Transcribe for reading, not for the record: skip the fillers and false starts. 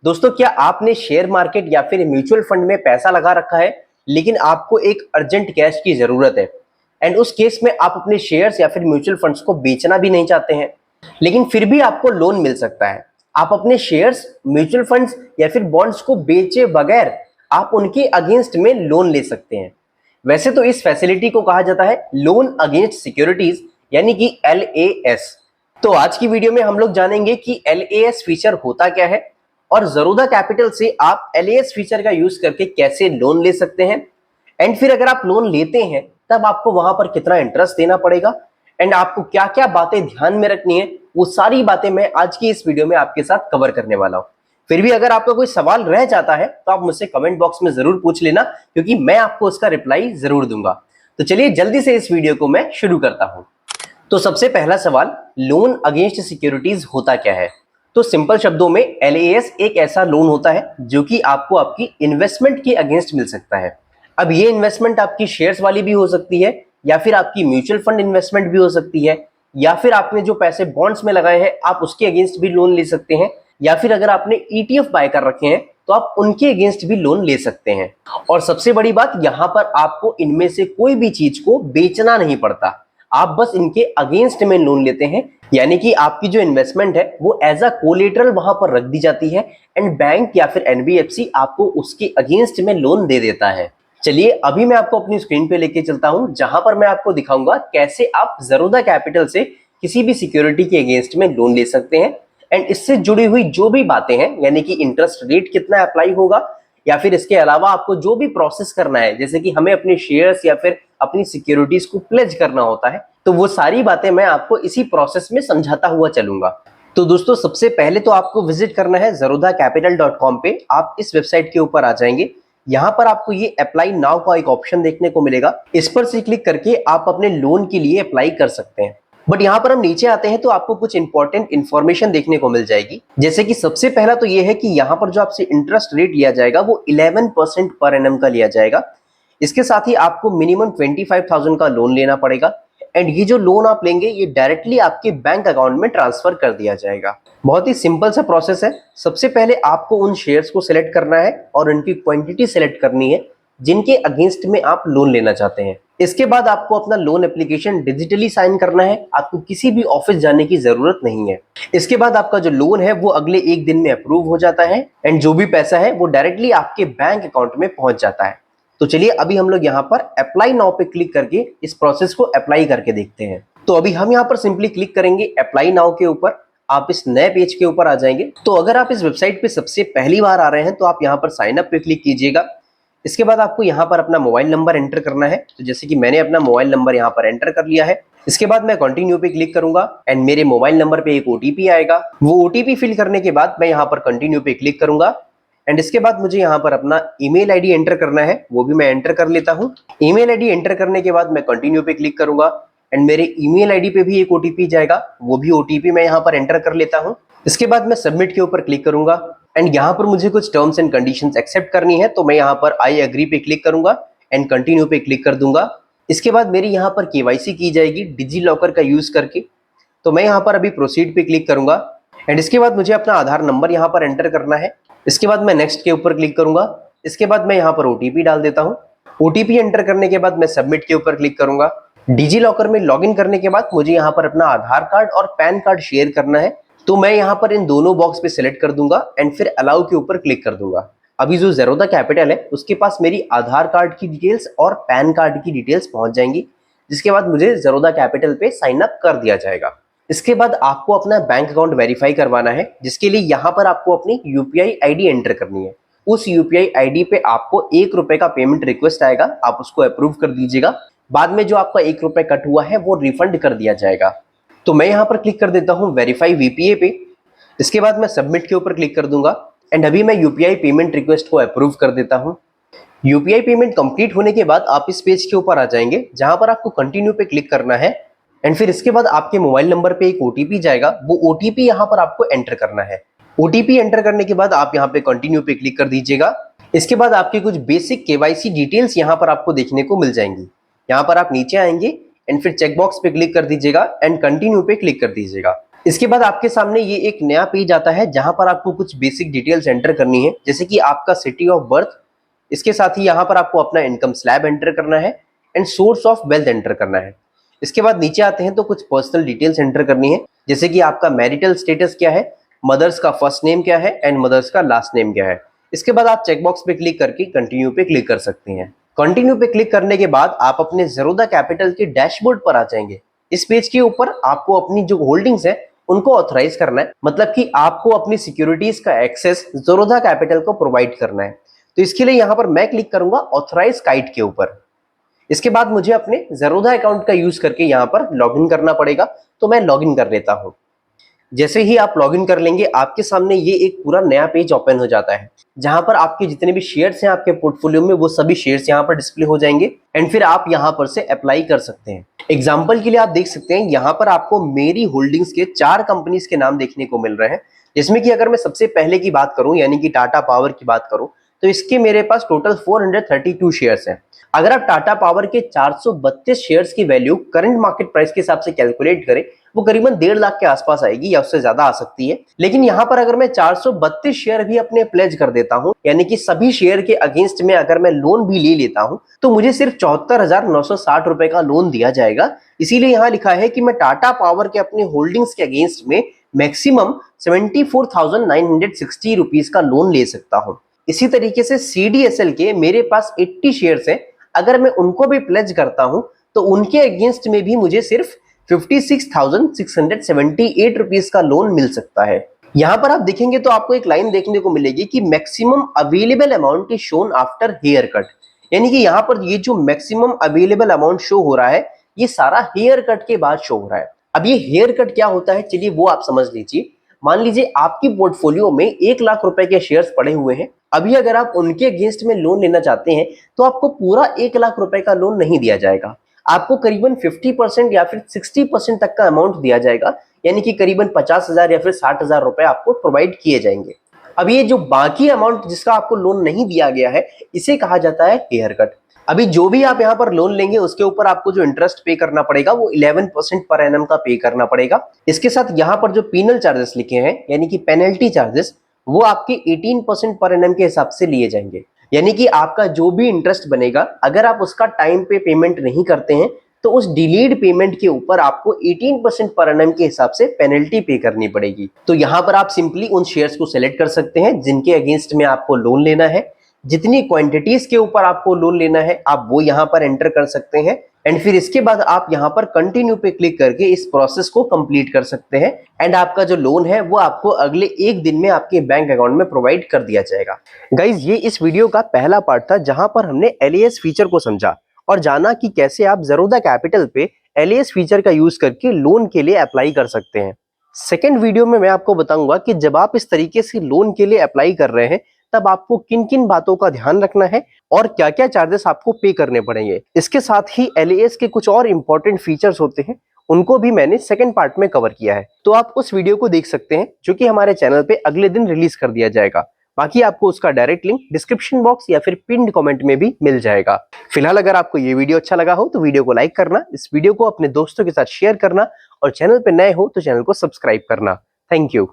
दोस्तों, क्या आपने शेयर मार्केट या फिर म्यूचुअल फंड में पैसा लगा रखा है, लेकिन आपको एक अर्जेंट कैश की जरूरत है एंड उस केस में आप अपने शेयर्स या फिर म्यूचुअल फंड्स को बेचना भी नहीं चाहते हैं, लेकिन फिर भी आपको लोन मिल सकता है। आप अपने शेयर्स, म्यूचुअल फंड्स या फिर बॉन्ड्स को बेचे बगैर आप उनके अगेंस्ट में लोन ले सकते हैं। वैसे तो इस फैसिलिटी को कहा जाता है लोन अगेंस्ट सिक्योरिटीज, यानी कि LAS। तो आज की वीडियो में हम लोग जानेंगे कि LAS फीचर होता क्या है और ज़रोधा कैपिटल से आप LAS फीचर का यूज करके कैसे लोन ले सकते हैं, एंड फिर अगर आप लोन लेते हैं तब आपको वहां पर कितना इंटरेस्ट देना पड़ेगा एंड आपको क्या क्या बातें ध्यान में रखनी है, वो सारी बातें मैं आज की इस वीडियो में आपके साथ कवर करने वाला हूं। फिर भी अगर आपका कोई सवाल रह जाता है तो आप मुझसे कमेंट बॉक्स में जरूर पूछ लेना, क्योंकि मैं आपको उसका रिप्लाई जरूर दूंगा। तो चलिए जल्दी से इस वीडियो को मैं शुरू करता हूं। तो सबसे पहला सवाल, लोन अगेंस्ट सिक्योरिटीज होता क्या है? तो सिंपल शब्दों में LAS एक ऐसा लोन होता है जो कि आपको आपकी इन्वेस्टमेंट के अगेंस्ट मिल सकता है। अब ये इन्वेस्टमेंट आपकी शेयर्स वाली भी हो सकती है, या फिर आपकी म्यूचुअल फंड इन्वेस्टमेंट भी हो सकती है, या फिर आपने जो पैसे बॉन्ड्स में लगाए हैं आप उसके अगेंस्ट भी लोन ले सकते हैं, या फिर अगर आपने ETF बाय कर रखे हैं तो आप उनके अगेंस्ट भी लोन ले सकते हैं। और सबसे बड़ी बात, यहां पर आपको इनमें से कोई भी चीज को बेचना नहीं पड़ता, आप बस इनके अगेंस्ट में लोन लेते हैं, यानी कि आपकी जो इन्वेस्टमेंट है वो एज अ कोलेटरल वहां पर रख दी जाती है एंड बैंक या फिर NBFC आपको उसके अगेंस्ट में लोन दे देता है। चलिए अभी मैं आपको अपनी स्क्रीन पे लेके चलता हूं, जहां पर मैं आपको दिखाऊंगा कैसे आप ज़रोधा कैपिटल से किसी भी सिक्योरिटी के अगेंस्ट में लोन ले सकते हैं एंड इससे जुड़ी हुई जो भी बातें हैं, यानी कि इंटरेस्ट रेट कितना अप्लाई होगा, या फिर इसके अलावा आपको जो भी प्रोसेस करना है, जैसे कि हमें अपने शेयर्स या फिर अपनी सिक्योरिटीज को प्लेज करना होता है, तो वो सारी बातें मैं आपको इसी प्रोसेस में समझाता हुआ चलूंगा। तो दोस्तों, सबसे पहले तो आपको विजिट करना है zerodhacapital.com पे। आप इस वेबसाइट के ऊपर आ जाएंगे। यहाँ पर आपको ये अप्लाई नाउ का एक ऑप्शन देखने को मिलेगा, इस पर से क्लिक करके आप अपने लोन के लिए अप्लाई कर सकते हैं। बट यहाँ पर हम नीचे आते हैं तो आपको कुछ इंपॉर्टेंट इंफॉर्मेशन देखने को मिल जाएगी, जैसे कि सबसे पहला तो ये है कि यहाँ पर जो आपसे इंटरेस्ट रेट लिया जाएगा वो 11% पर एनम का लिया जाएगा। इसके साथ ही आपको मिनिमम 25,000 का लोन लेना पड़ेगा एंड ये जो लोन आप लेंगे ये डायरेक्टली आपके बैंक अकाउंट में ट्रांसफर कर दिया जाएगा। बहुत ही सिंपल सा प्रोसेस है। सबसे पहले आपको उन शेयर्स को सिलेक्ट करना है और उनकी क्वांटिटी सिलेक्ट करनी है जिनके अगेंस्ट में आप लोन लेना चाहते हैं। इसके बाद आपको अपना लोन एप्लीकेशन डिजिटली साइन करना है, आपको किसी भी ऑफिस जाने की जरूरत नहीं है। इसके बाद आपका जो लोन है वो अगले एक दिन में अप्रूव हो जाता है एंड जो भी पैसा है वो डायरेक्टली आपके बैंक अकाउंट में पहुंच जाता है। तो चलिए अभी हम लोग यहाँ पर अप्लाई नाउ पे क्लिक करके इस प्रोसेस को अप्लाई करके देखते हैं। तो अभी हम यहाँ पर सिंपली क्लिक करेंगे अप्लाई नाउ के ऊपर। आप इस नए पेज के ऊपर आ जाएंगे। तो अगर आप इस वेबसाइट पे सबसे पहली बार आ रहे हैं तो आप यहाँ पर साइन अप पे क्लिक कीजिएगा। इसके बाद आपको यहाँ पर अपना मोबाइल नंबर एंटर करना है, तो जैसे कि मैंने अपना मोबाइल नंबर यहाँ पर एंटर कर लिया है। इसके बाद मैं कंटिन्यू पे क्लिक करूंगा एंड मेरे मोबाइल नंबर पे एक OTP आएगा। वो OTP फिल करने के बाद मैं यहाँ पर कंटिन्यू पे क्लिक करूंगा एंड इसके बाद मुझे यहाँ पर अपना ईमेल आईडी एंटर करना है, वो भी मैं एंटर कर लेता हूँ। ईमेल आईडी एंटर करने के बाद मैं कंटिन्यू पे क्लिक करूंगा एंड मेरे ईमेल आईडी पे भी एक OTP जाएगा, वो भी OTP मैं यहाँ पर एंटर कर लेता हूँ। इसके बाद मैं सबमिट के ऊपर क्लिक करूंगा एंड यहाँ पर मुझे कुछ टर्म्स एंड कंडीशंस एक्सेप्ट करनी है, तो मैं यहाँ पर आई एग्री पे क्लिक करूंगा एंड कंटिन्यू पे क्लिक कर दूंगा। इसके बाद मेरी यहाँ पर KYC की जाएगी डिजी लॉकर का यूज करके, तो मैं यहाँ पर अभी प्रोसीड पे क्लिक करूंगा एंड इसके बाद मुझे अपना आधार नंबर यहाँ पर एंटर करना है। इसके बाद मैं नेक्स्ट के ऊपर क्लिक करूंगा। इसके बाद मैं यहाँ पर OTP डाल देता हूँ। OTP एंटर करने के बाद मैं सबमिट के ऊपर क्लिक करूंगा। डिजी लॉकर में लॉगिन करने के बाद मुझे यहाँ पर अपना आधार कार्ड और पैन कार्ड शेयर करना है, तो मैं यहाँ पर इन दोनों बॉक्स पे सिलेक्ट कर दूंगा एंड फिर अलाउ के ऊपर क्लिक कर दूंगा। अभी जो ज़रोधा कैपिटल है उसके पास मेरी आधार कार्ड की डिटेल्स और पैन कार्ड की डिटेल्स पहुंच जाएंगी, जिसके बाद मुझे ज़रोधा कैपिटल पे साइन अप कर दिया जाएगा। इसके बाद आपको अपना बैंक अकाउंट वेरीफाई करवाना है, जिसके लिए यहाँ पर आपको अपनी UPI ID एंटर करनी है। उस UPI ID पे आपको ₹1 का पेमेंट रिक्वेस्ट आएगा, आप उसको अप्रूव कर दीजिएगा। बाद में जो आपका ₹1 कट हुआ है वो रिफंड कर दिया जाएगा। तो मैं यहाँ पर क्लिक कर देता हूँ वेरीफाई VPA पे। इसके बाद मैं सबमिट के ऊपर क्लिक कर दूंगा एंड अभी मैं UPI पेमेंट रिक्वेस्ट को अप्रूव कर देता हूँ। UPI पेमेंट कंप्लीट होने के बाद आप इस पेज के ऊपर आ जाएंगे, जहां पर आपको कंटिन्यू पे क्लिक करना है एंड फिर इसके बाद आपके मोबाइल नंबर पे एक OTP जाएगा, वो OTP यहाँ पर आपको एंटर करना है। OTP एंटर करने के बाद आप यहाँ पे कंटिन्यू पे क्लिक कर दीजिएगा। इसके बाद आपकी कुछ बेसिक KYC डिटेल्स यहाँ पर आपको देखने को मिल जाएंगी। यहाँ पर आप नीचे आएंगे एंड फिर चेकबॉक्स पे क्लिक कर दीजिएगा एंड कंटिन्यू पे क्लिक कर दीजिएगा। इसके बाद आपके सामने ये एक नया पेज आता है जहां पर आपको कुछ बेसिक डिटेल्स एंटर करनी है, जैसे कि आपका सिटी ऑफ बर्थ, इसके साथ ही यहाँ पर आपको अपना इनकम स्लैब एंटर करना है and source of wealth enter करना है। इसके बाद नीचे आते हैं तो कुछ पर्सनल डिटेल्स एंटर करनी है, जैसे कि आपका मैरिटल स्टेटस क्या है, मदर्स का फर्स्ट नेम क्या है एंड मदर्स का लास्ट नेम क्या है। इसके बाद आप चेकबॉक्स पे क्लिक करके कंटिन्यू पे क्लिक कर सकते हैं। कंटिन्यू पे क्लिक करने के बाद आप अपने ज़रोधा कैपिटल के डैशबोर्ड पर आ जाएंगे। इस पेज के ऊपर आपको अपनी जो होल्डिंग्स है उनको ऑथराइज करना है, मतलब कि आपको अपनी सिक्योरिटीज का एक्सेस ज़रोधा कैपिटल को प्रोवाइड करना है। तो इसके लिए यहाँ पर मैं क्लिक करूंगा ऑथराइज काइट के ऊपर। इसके बाद मुझे अपने ज़रोधा अकाउंट का यूज करके यहाँ पर लॉगिन करना पड़ेगा, तो मैं लॉगिन कर लेता हूँ। जैसे ही आप लॉगिन कर लेंगे आपके सामने ये एक पूरा नया पेज ओपन हो जाता है, जहां पर आपके जितने भी शेयर्स हैं आपके पोर्टफोलियो में वो सभी शेयर्स यहाँ पर डिस्प्ले हो जाएंगे एंड फिर आप यहाँ पर से अप्लाई कर सकते हैं। एग्जाम्पल के लिए आप देख सकते हैं यहाँ पर आपको मेरी होल्डिंग्स के 4 कंपनीज के नाम देखने को मिल रहे हैं, जिसमें कि अगर मैं सबसे पहले की बात करूं यानी कि टाटा पावर की बात करूं तो इसके मेरे पास टोटल 432 शेयर्स हैं। अगर आप टाटा पावर के 432 शेयर्स की वैल्यू करंट मार्केट प्राइस के हिसाब से कैलकुलेट करें वो करीबन 1.5 लाख के आसपास आएगी या उससे ज्यादा आ सकती है। लेकिन यहाँ पर अगर मैं 432 शेयर भी अपने प्लेज कर देता हूँ, यानी कि सभी शेयर के अगेंस्ट में अगर मैं लोन भी ले लेता हूँ तो मुझे सिर्फ 74,960 रुपए का लोन दिया जाएगा। इसीलिए यहाँ लिखा है कि मैं टाटा पावर के अपने होल्डिंग्स के अगेंस्ट में मैक्सिमम 74,960 रुपीज का लोन ले सकता हूँ। इसी तरीके से CDSL के मेरे पास 80 शेयर्स हैं, अगर मैं उनको भी प्लेज करता हूं तो उनके अगेंस्ट में भी मुझे सिर्फ 56,678 रुपीज का लोन मिल सकता है। यहां पर आप देखेंगे तो आपको एक लाइन देखने को मिलेगी कि maximum available amount is shown after hair cut, यानी कि यहां पर ये जो मैक्सिमम अवेलेबल अमाउंट शो हो रहा है ये सारा हेयर कट के बाद शो हो रहा है। अब ये हेयर कट क्या होता है चलिए वो आप समझ लीजिए। मान लीजिए आपकी पोर्टफोलियो में 1 लाख रुपए के शेयर्स पड़े हुए हैं, अभी अगर आप उनके अगेंस्ट में लोन लेना चाहते हैं तो आपको पूरा 1 लाख रुपए का लोन नहीं दिया जाएगा, आपको करीबन 50% या फिर 60% तक का अमाउंट दिया जाएगा, यानी कि करीबन 50,000 या फिर 60,000 रुपए आपको प्रोवाइड किए जाएंगे। अब ये जो बाकी अमाउंट जिसका आपको लोन नहीं दिया गया है इसे कहा जाता है हेयर कट। अभी जो भी आप यहाँ पर लोन लेंगे उसके ऊपर आपको जो इंटरेस्ट पे करना पड़ेगा वो 11% पर एनम का पे करना पड़ेगा। इसके साथ यहाँ पर जो पीनल चार्जेस लिखे हैं यानी कि पेनल्टी चार्जेस वो आपके 18% पर एनम के हिसाब से लिए जाएंगे, यानी कि आपका जो भी इंटरेस्ट बनेगा अगर आप उसका टाइम पे पेमेंट नहीं करते हैं तो उस डिलेड पेमेंट के ऊपर आपको 18% पर एनम के हिसाब से पेनल्टी पे करनी पड़ेगी। तो यहाँ पर आप सिंपली उन शेयर्स को सिलेक्ट कर सकते हैं जिनके अगेंस्ट में आपको लोन लेना है, जितनी क्वांटिटीज के ऊपर आपको लोन लेना है आप वो यहाँ पर एंटर कर सकते हैं एंड फिर इसके बाद आप यहाँ पर कंटिन्यू पे क्लिक करके इस प्रोसेस को कंप्लीट कर सकते हैं एंड आपका जो लोन है वो आपको अगले 1 दिन में आपके बैंक अकाउंट में प्रोवाइड कर दिया जाएगा। गाइज ये इस वीडियो का पहला पार्ट था जहां पर हमने LAS फीचर को समझा और जाना कि कैसे आप ज़रोधा कैपिटल पे LAS फीचर का यूज करके लोन के लिए अप्लाई कर सकते हैं। सेकेंड वीडियो में मैं आपको बताऊंगा कि जब आप इस तरीके से लोन के लिए अप्लाई कर रहे हैं तब आपको किन किन बातों का ध्यान रखना है और क्या क्या चार्जेस आपको पे करने पड़ेंगे। इसके साथ ही LAS के कुछ और इंपॉर्टेंट फीचर्स होते हैं उनको भी मैंने सेकंड पार्ट में कवर किया है, तो आप उस वीडियो को देख सकते हैं जो कि हमारे चैनल पे अगले दिन रिलीज कर दिया जाएगा। बाकी आपको उसका डायरेक्ट लिंक डिस्क्रिप्शन बॉक्स या फिर पिन्ड कमेंट में भी मिल जाएगा। फिलहाल अगर आपको ये वीडियो अच्छा लगा हो तो वीडियो को लाइक करना, इस वीडियो को अपने दोस्तों के साथ शेयर करना और चैनल पे नए हो तो चैनल को सब्सक्राइब करना। Thank you.